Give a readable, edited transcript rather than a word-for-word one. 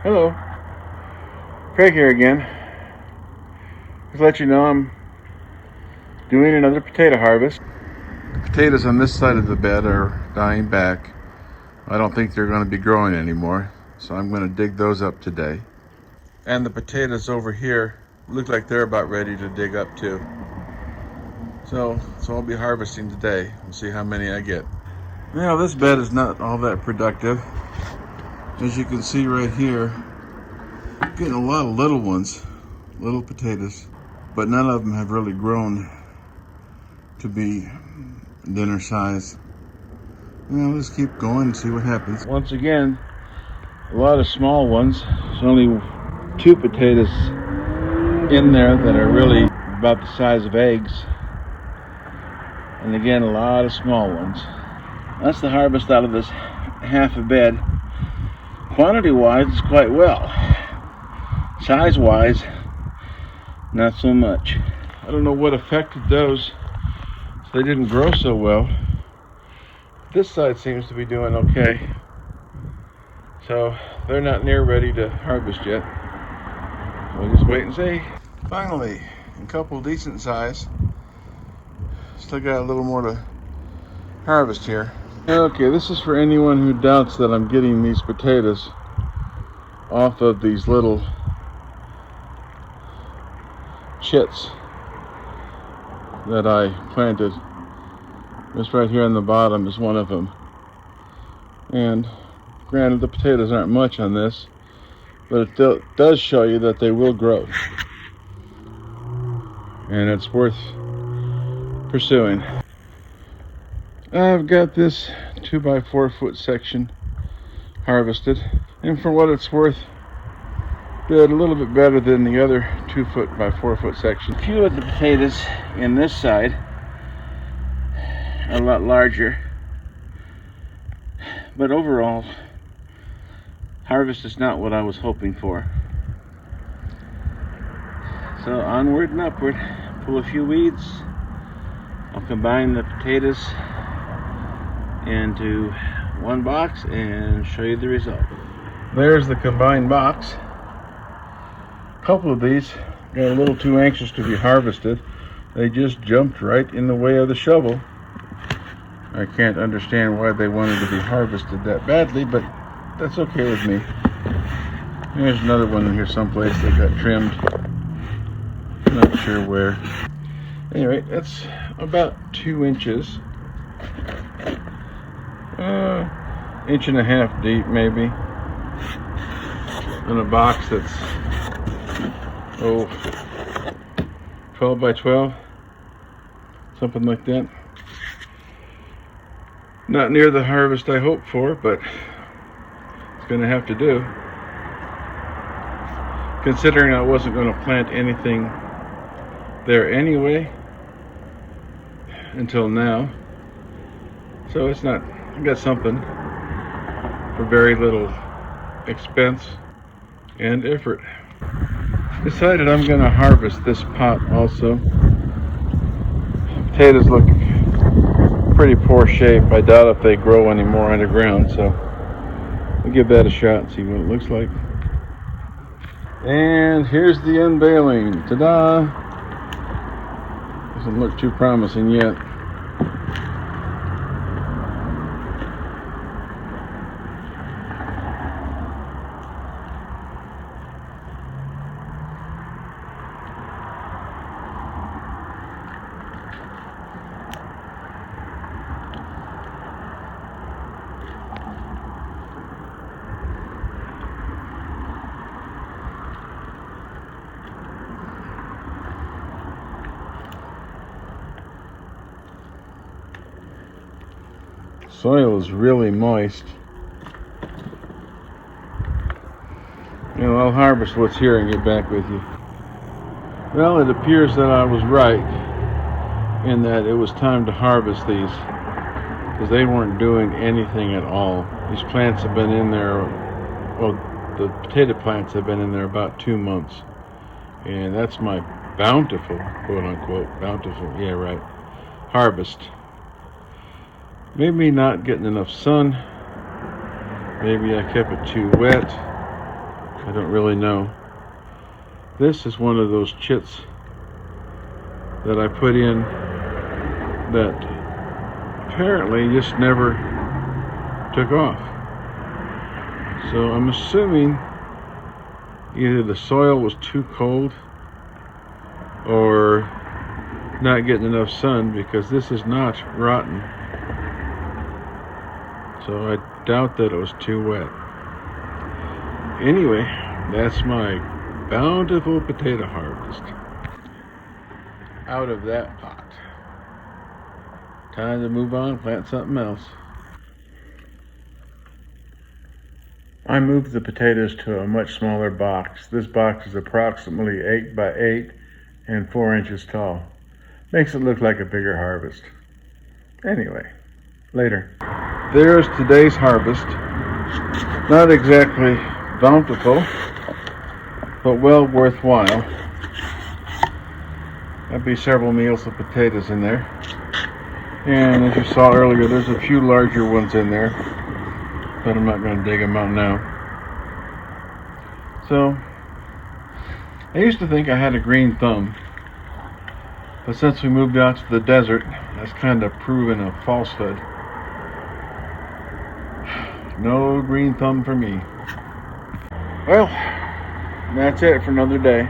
Hello, Craig here again. Just to let you know I'm doing another potato harvest. The potatoes on this side of the bed are dying back. I don't think they're going to be growing anymore, so I'm going to dig those up today. And the potatoes over here look like they're about ready to dig up too. So I'll be harvesting today. We'll see how many I get. Now this bed is not all that productive. As you can see right here, I'm getting a lot of little ones, little potatoes, but none of them have really grown to be dinner size. Let's keep going and see what happens. Once again, a lot of small ones. There's only 2 potatoes in there that are really about the size of eggs. And again, a lot of small ones. That's the harvest out of this half a bed. Quantity-wise, it's quite well. Size-wise, not so much. I don't know what affected those. So they didn't grow so well. This side seems to be doing okay. So they're not near ready to harvest yet. We'll just wait and see. Finally, a couple decent size. Still got a little more to harvest here. Okay, this is for anyone who doubts that I'm getting these potatoes off of these little chits that I planted. This right here on the bottom is one of them. And granted, the potatoes aren't much on this, but it does show you that they will grow. And it's worth pursuing. I've got this 2x4 foot section harvested, and for what it's worth, did a little bit better than the other 2 foot by 4 foot section. A few of the potatoes in this side are a lot larger, but overall, harvest is not what I was hoping for. So onward and upward, pull a few weeds. I'll combine the potatoes into one box and show you the result. There's the combined box. A couple of these got a little too anxious to be harvested. They just jumped right in the way of the shovel. I can't understand why they wanted to be harvested that badly, but that's okay with me. There's another one in here someplace that got trimmed. Not sure where. Anyway, that's about 2 inches. 1.5 inches deep, maybe. In a box that's 12 by 12, something like that. Not near the harvest I hoped for, but it's going to have to do. Considering I wasn't going to plant anything there anyway until now, so it's not. I got something for very little expense and effort. Decided I'm going to harvest this pot also. Potatoes look pretty poor shape. I doubt if they grow anymore underground, so we'll give that a shot and see what it looks like. And here's the unveiling. Ta-da! Doesn't look too promising yet. Soil is really moist. I'll harvest what's here and get back with you. Well, it appears that I was right in that it was time to harvest these, because they weren't doing anything at all. These plants have been in there, well, the potato plants have been in there about 2 months. And that's my bountiful, quote unquote, bountiful, yeah, right, harvest. Maybe not getting enough sun. Maybe I kept it too wet. I don't really know. This is one of those chits that I put in that apparently just never took off. So I'm assuming either the soil was too cold or not getting enough sun, because this is not rotten. So I doubt that it was too wet. Anyway, that's my bountiful potato harvest out of that pot. Time to move on, plant something else. I moved the potatoes to a much smaller box. This box is approximately 8 by 8 and 4 inches tall. Makes it look like a bigger harvest. Anyway, later. There's today's harvest. Not exactly bountiful, but well worthwhile. That'd be several meals of potatoes in there. And as you saw earlier, there's a few larger ones in there, but I'm not going to dig them out now. So, I used to think I had a green thumb, but since we moved out to the desert, that's kind of proven a falsehood. No green thumb for me. Well, that's it for another day.